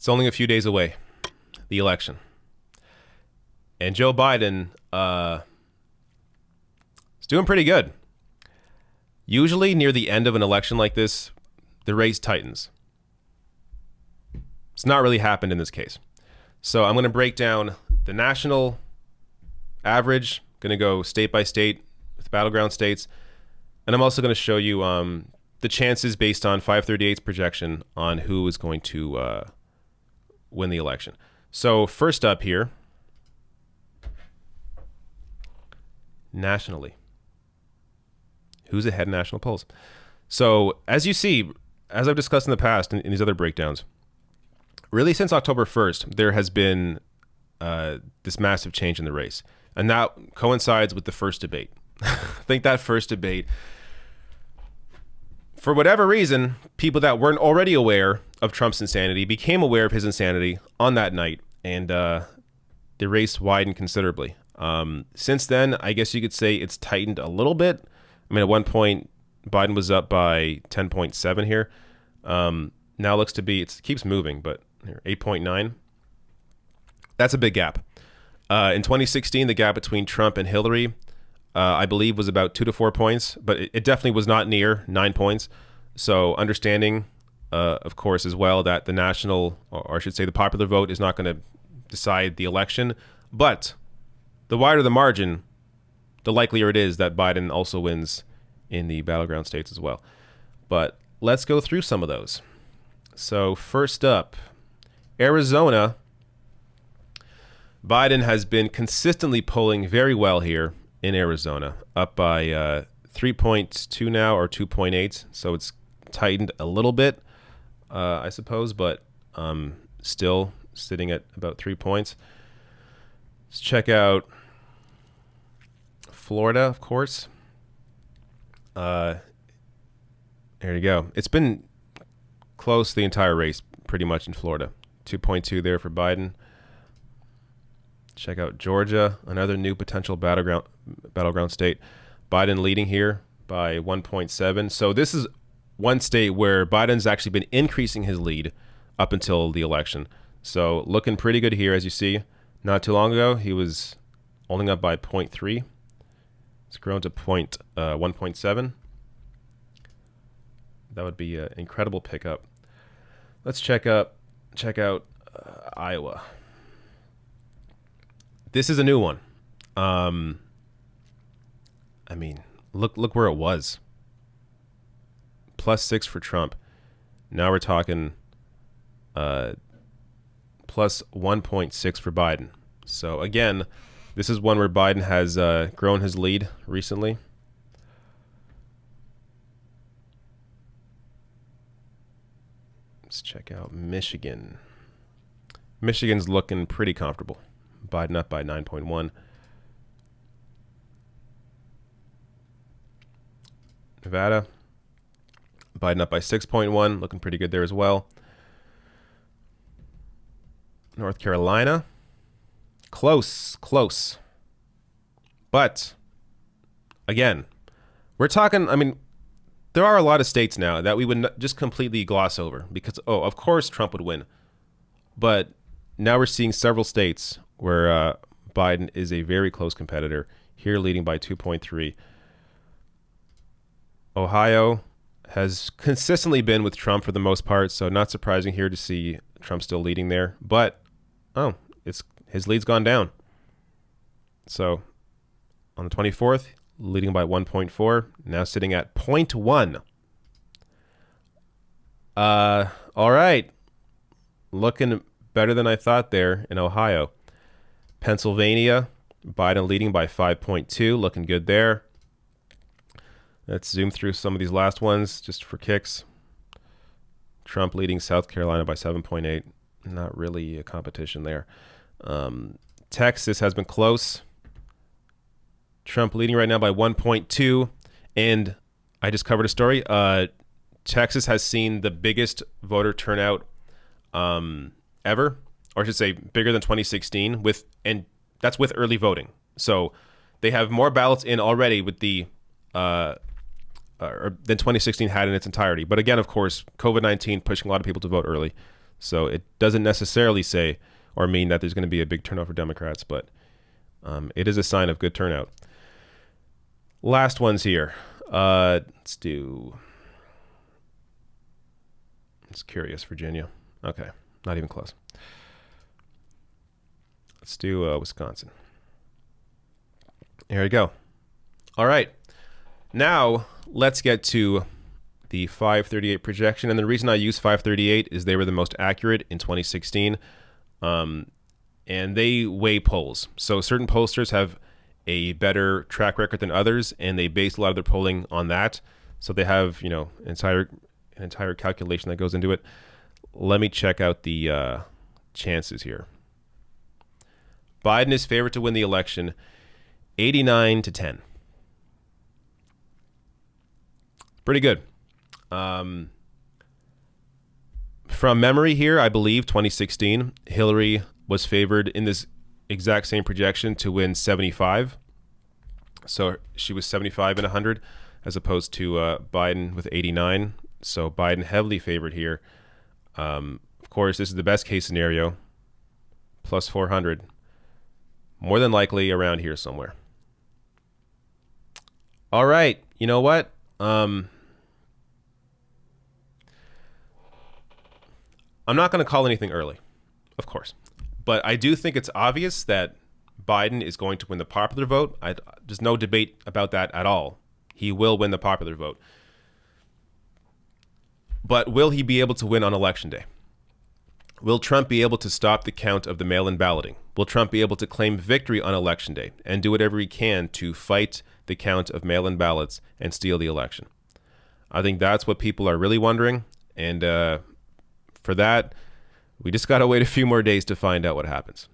It's only a few days away, the election. And Joe Biden is doing pretty good. Usually near the end of an election like this, the race tightens. It's not really happened in this case. So I'm going to break down the national average, going to go state by state with battleground states. And I'm also going to show you the chances based on 538's projection on who is going to win the election. So first up here, nationally. Who's ahead in national polls? So as you see, as I've discussed in the past in these other breakdowns, really since October 1st, there has been this massive change in the race. And that coincides with the first debate. I think that first debate, for whatever reason, people that weren't already aware of Trump's insanity became aware of his insanity on that night, and the race widened considerably. Since then, I guess you could say it's tightened a little bit. I mean, at one point, Biden was up by 10.7 here. Now looks to be, it keeps moving, but here, 8.9. That's a big gap. In 2016, the gap between Trump and Hillary, I believe, was about 2 to 4 points, but it definitely was not near 9 points. So understanding, of course, as well, that the national, or I should say the popular vote, is not going to decide the election. But the wider the margin, the likelier it is that Biden also wins in the battleground states as well. But let's go through some of those. So first up, Arizona. Biden has been consistently polling very well here in Arizona, up by 3.2 now, or 2.8. So it's tightened a little bit, I suppose, but still sitting at about 3 points. Let's check out Florida, of course. There you go. It's been close the entire race, pretty much in Florida. 2.2 there for Biden. Check out Georgia, another new potential battleground state. Biden leading here by 1.7. So this is one state where Biden's actually been increasing his lead up until the election. So looking pretty good here, as you see. Not too long ago, he was only up by 0.3. It's grown to 1.7. That would be an incredible pickup. Let's check out Iowa. This is a new one. I mean, look where it was. +6 for Trump. Now we're talking +1.6 for Biden. So again, this is one where Biden has grown his lead recently. Let's check out Michigan. Michigan's looking pretty comfortable. Biden up by 9.1. Nevada, Biden up by 6.1, looking pretty good there as well. North Carolina, close. But again, we're talking, I mean, there are a lot of states now that we would just completely gloss over because, of course Trump would win. But now we're seeing several states where Biden is a very close competitor, here leading by 2.3. Ohio has consistently been with Trump for the most part, so not surprising here to see Trump still leading there. But, his lead's gone down. So on the 24th, leading by 1.4, now sitting at 0.1. All right. Looking better than I thought there in Ohio. Pennsylvania, Biden leading by 5.2, looking good there. Let's zoom through some of these last ones just for kicks. Trump leading South Carolina by 7.8. Not really a competition there. Texas has been close. Trump leading right now by 1.2. And I just covered a story. Texas has seen the biggest voter turnout ever, or I should say bigger than 2016, and that's with early voting. So they have more ballots in already with the than 2016 had in its entirety. But again, of course, COVID-19 pushing a lot of people to vote early. So it doesn't necessarily say or mean that there's going to be a big turnout for Democrats, but it is a sign of good turnout. Last ones here. Let's do. It's curious, Virginia. Okay, not even close. Let's do Wisconsin. Here we go. All right. Now let's get to the 538 projection. And the reason I use 538 is they were the most accurate in 2016. And they weigh polls. So certain pollsters have a better track record than others, and they base a lot of their polling on that. So they have, an entire calculation that goes into it. Let me check out the chances here. Biden is favored to win the election 89-10. Pretty good. From memory here, I believe 2016, Hillary was favored in this exact same projection to win 75. So she was 75 and 100 as opposed to Biden with 89. So Biden heavily favored here. Of course, this is the best case scenario, plus 400. More than likely around here somewhere. All right. You know what? I'm not going to call anything early, of course. But I do think it's obvious that Biden is going to win the popular vote. There's no debate about that at all. He will win the popular vote. But will he be able to win on Election Day? Will Trump be able to stop the count of the mail-in balloting? Will Trump be able to claim victory on Election Day and do whatever he can to fight the count of mail-in ballots and steal the election? I think that's what people are really wondering. And for that, we just got to wait a few more days to find out what happens.